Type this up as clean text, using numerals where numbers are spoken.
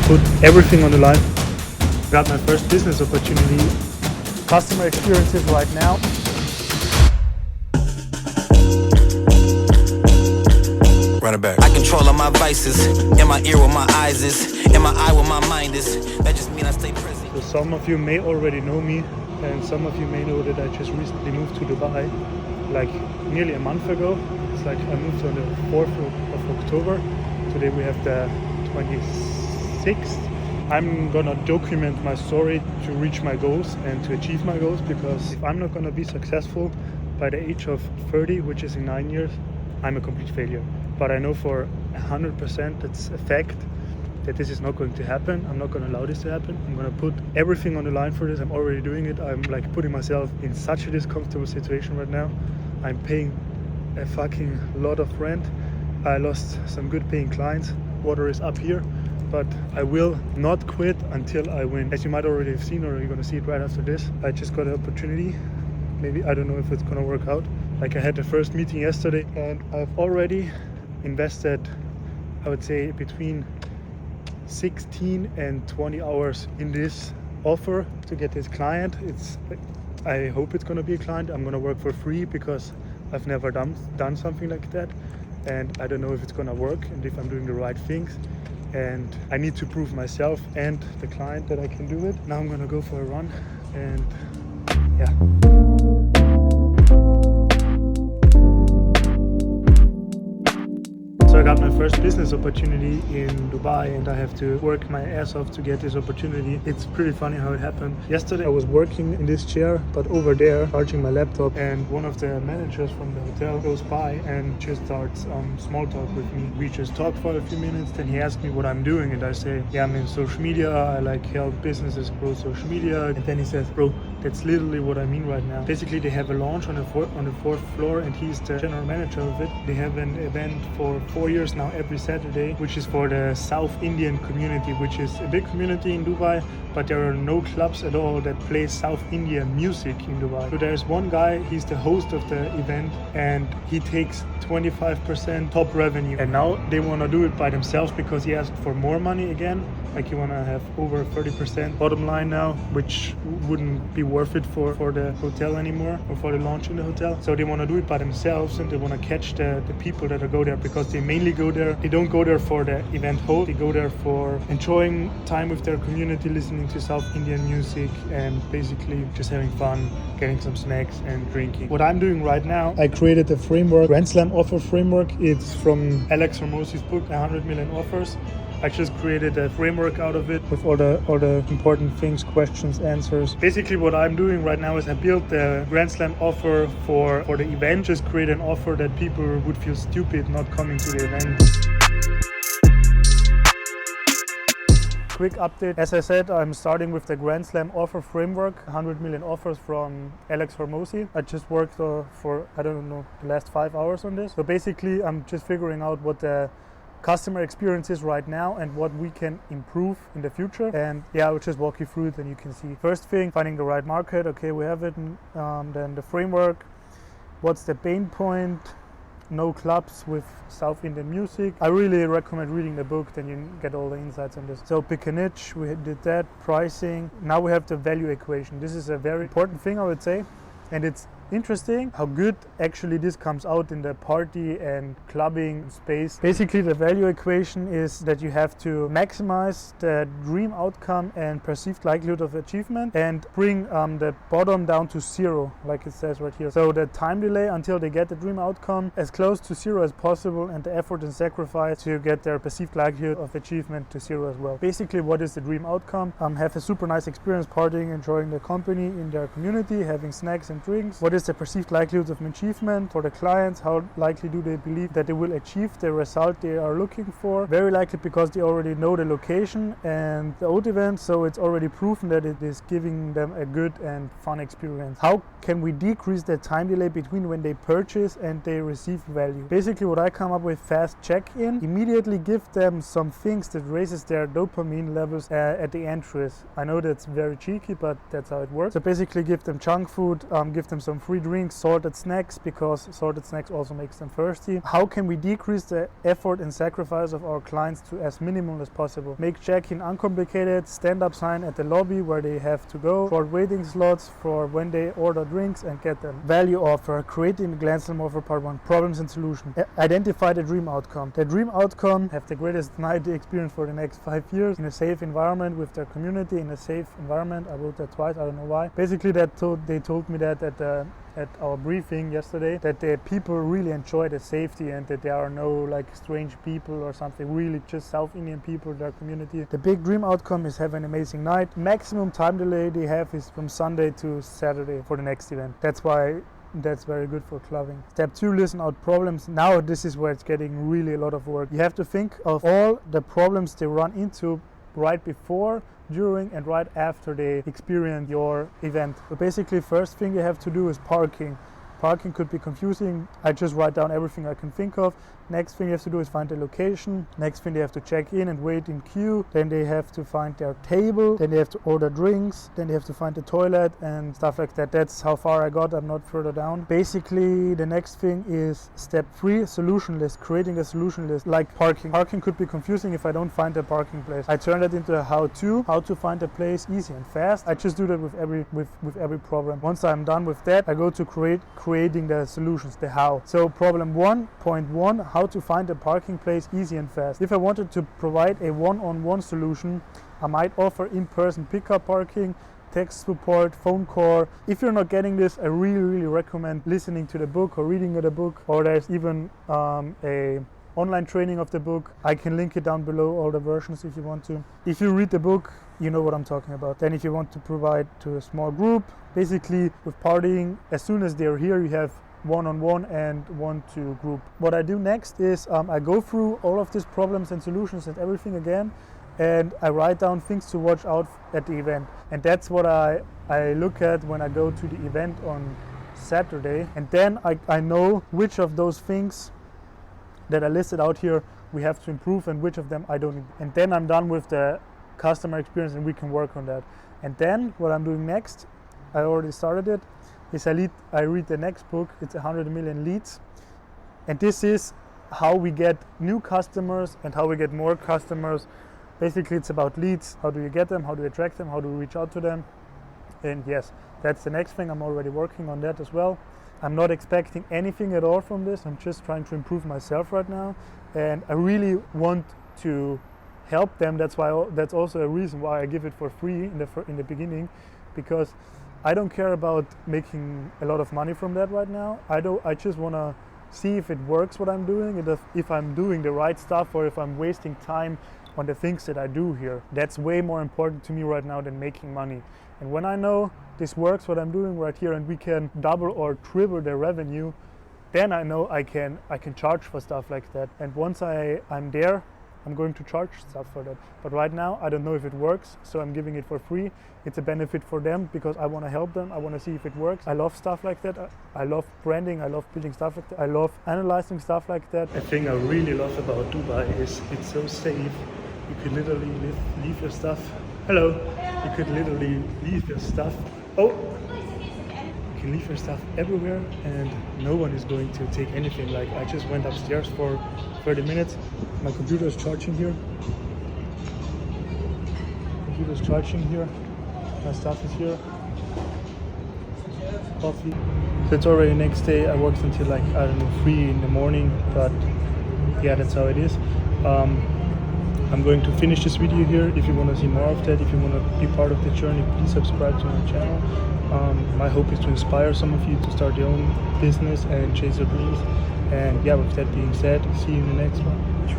put everything on the line. Got my first business opportunity. Customer experiences right now. Run it back. I control all my vices. In my ear where my eyes is. In my eye where my mind is. That just means I stay present. So some of you may already know me, and some of you may know that I just recently moved to Dubai, like nearly a month ago. It's like I moved on the 4th of October. Today we have the 26th. I'm gonna document my story to reach my goals and to achieve my goals, because if I'm not gonna be successful by the age of 30, which is in 9 years, I'm a complete failure. But I know for 100% that's a fact that this is not going to happen. I'm not gonna allow this to happen. I'm gonna put everything on the line for this. I'm already doing it. I'm like putting myself in such a discomfortable situation right now. I'm paying a fucking lot of rent. I lost some good paying clients. Water is up here. But I will not quit until I win. As you might already have seen, or you're gonna see it right after this, I just got an opportunity. Maybe, I don't know if it's gonna work out. Like I had the first meeting yesterday, and I've already invested, I would say, between 16 and 20 hours in this offer to get this client. I hope it's gonna be a client. I'm gonna work for free because I've never done something like that. And I don't know if it's gonna work and if I'm doing the right things. And I need to prove myself and the client that I can do it. Now I'm gonna go for a run, and yeah. So I got my first business opportunity in Dubai, and I have to work my ass off to get this opportunity. It's pretty funny how it happened. Yesterday I was working in this chair, but over there charging my laptop, and one of the managers from the hotel goes by and just starts small talk with me. We just talk for a few minutes, then he asked me what I'm doing, and I say, yeah, I'm in social media. I like help businesses grow social media. And then he says, bro, that's literally what I mean right now. Basically, they have a launch on the fourth floor, and he's the general manager of it. They have an event for 4 years now every Saturday, which is for the South Indian community, which is a big community in Dubai, but there are no clubs at all that play South Indian music in Dubai. So there's one guy, he's the host of the event, and he takes 25% top revenue. And now they want to do it by themselves because he asked for more money again. Like you want to have over 30% bottom line now, which wouldn't be worth it for the hotel anymore, or for the launch in the hotel. So they want to do it by themselves, and they want to catch the people that go there, because they mainly go there. They don't go there for the event host. They go there for enjoying time with their community, listening to South Indian music, and basically just having fun, getting some snacks and drinking. What I'm doing right now, I created a framework, Grand Slam offer framework. It's from Alex Hormozi's book, 100 Million Offers. I just created a framework out of it with all the important things, questions, answers. Basically what I'm doing right now is I built the Grand Slam offer for the event. Just create an offer that people would feel stupid not coming to the event. Quick update. As I said, I'm starting with the Grand Slam offer framework, 100 million offers from Alex Hormozi. I just worked for, I don't know, the last 5 hours on this. So basically I'm just figuring out what the customer experience is right now and what we can improve in the future. And yeah, I'll just walk you through it, and you can see. First thing, finding the right market. Okay, we have it. Then the framework. What's the pain point? No clubs with South Indian music. I really recommend reading the book, then you get all the insights on this. So pick a niche, we did that. Pricing. Now we have the value equation. This is a very important thing, I would say. And it's interesting how good actually this comes out in the party and clubbing space. Basically the value equation is that you have to maximize the dream outcome and perceived likelihood of achievement, and bring the bottom down to 0, like it says right here. So the time delay until they get the dream outcome as close to 0 as possible, and the effort and sacrifice to get their perceived likelihood of achievement to 0 as well. Basically, what is the dream outcome? Have a super nice experience partying, enjoying the company in their community, having snacks and drinks. What is the perceived likelihood of achievement for the clients? How likely do they believe that they will achieve the result they are looking for? Very likely, because they already know the location and the old event, so it's already proven that it is giving them a good and fun experience. How can we decrease the time delay between when they purchase and they receive value? Basically what I come up with: fast check-in, immediately give them some things that raises their dopamine levels at the entrance. I know that's very cheeky, but that's how it works. So basically give them junk food, give them some gluten-free drinks, salted snacks, because salted snacks also makes them thirsty. How can we decrease the effort and sacrifice of our clients to as minimal as possible? Make check-in uncomplicated, stand-up sign at the lobby where they have to go, short waiting slots for when they order drinks and get them. Value offer, creating the Grand Slam offer part 1, problems and solutions. Identify the dream outcome. The dream outcome, have the greatest night experience for the next 5 years in a safe environment with their community, in a safe environment. I wrote that twice, I don't know why. Basically they told me that at our briefing yesterday, that the people really enjoy the safety and that there are no like strange people or something, really just South Indian people in their community. The big dream outcome is have an amazing night. Maximum time delay they have is from Sunday to Saturday for the next event. That's very good for clubbing. Step 2, listen out problems. Now this is where it's getting really a lot of work. You have to think of all the problems they run into right before, during and right after they experience your event. So basically first thing you have to do is parking. Parking could be confusing. I just write down everything I can think of. Next thing you have to do is find the location. Next thing they have to check in and wait in queue. Then they have to find their table. Then they have to order drinks. Then they have to find the toilet and stuff like that. That's how far I got. I'm not further down. Basically, the next thing is step 3, solution list. Creating a solution list like parking. Parking could be confusing if I don't find a parking place. I turn it into a how to find a place easy and fast. I just do that with every problem. Once I'm done with that, I go to creating the solutions, the how. So problem 1.1, how to find a parking place easy and fast. If I wanted to provide a one-on-one solution, I might offer in-person pickup parking, text support, phone call. If you're not getting this, I really recommend listening to the book or reading the book, or there's even a online training of the book. I can link it down below, all the versions if you want to. If you read the book, you know what I'm talking about. Then if you want to provide to a small group, basically with partying, as soon as they're here, you have one-on-one and one-to group. What I do next is I go through all of these problems and solutions and everything again, and I write down things to watch out at the event. And that's what I look at when I go to the event on Saturday. And then I know which of those things that I listed out here we have to improve and which of them I don't. And then I'm done with the customer experience and we can work on that. And then what I'm doing next, I already started it, is I read the next book. It's 100 Million Leads. And this is how we get new customers and how we get more customers. Basically it's about leads. How do you get them? How do you attract them? How do you reach out to them? And yes, that's the next thing. I'm already working on that as well. I'm not expecting anything at all from this. I'm just trying to improve myself right now. And I really want to help them. That's also a reason why I give it for free in the beginning, because I don't care about making a lot of money from that right now. I just want to see if it works what I'm doing, and if I'm doing the right stuff, or if I'm wasting time on the things that I do here. That's way more important to me right now than making money. And when I know this works what I'm doing right here and we can double or triple the revenue, then I know I can charge for stuff like that. And once I'm there, I'm going to charge stuff for that. But right now, I don't know if it works, so I'm giving it for free. It's a benefit for them because I want to help them. I want to see if it works. I love stuff like that. I love branding. I love building stuff like that. I love analyzing stuff like that. A thing I really love about Dubai is it's so safe. You could literally leave your stuff. Hello. You could literally leave your stuff. Oh. You can leave your stuff everywhere and no one is going to take anything. Like I just went upstairs for 30 minutes. My computer is charging here. My stuff is here. Coffee. So it's already next day. I worked until like, I don't know, 3 in the morning, but yeah, that's how it is. I'm going to finish this video here. If you want to see more of that, if you want to be part of the journey, please subscribe to my channel. My hope is to inspire some of you to start your own business and chase your dreams. And yeah, with that being said, see you in the next one.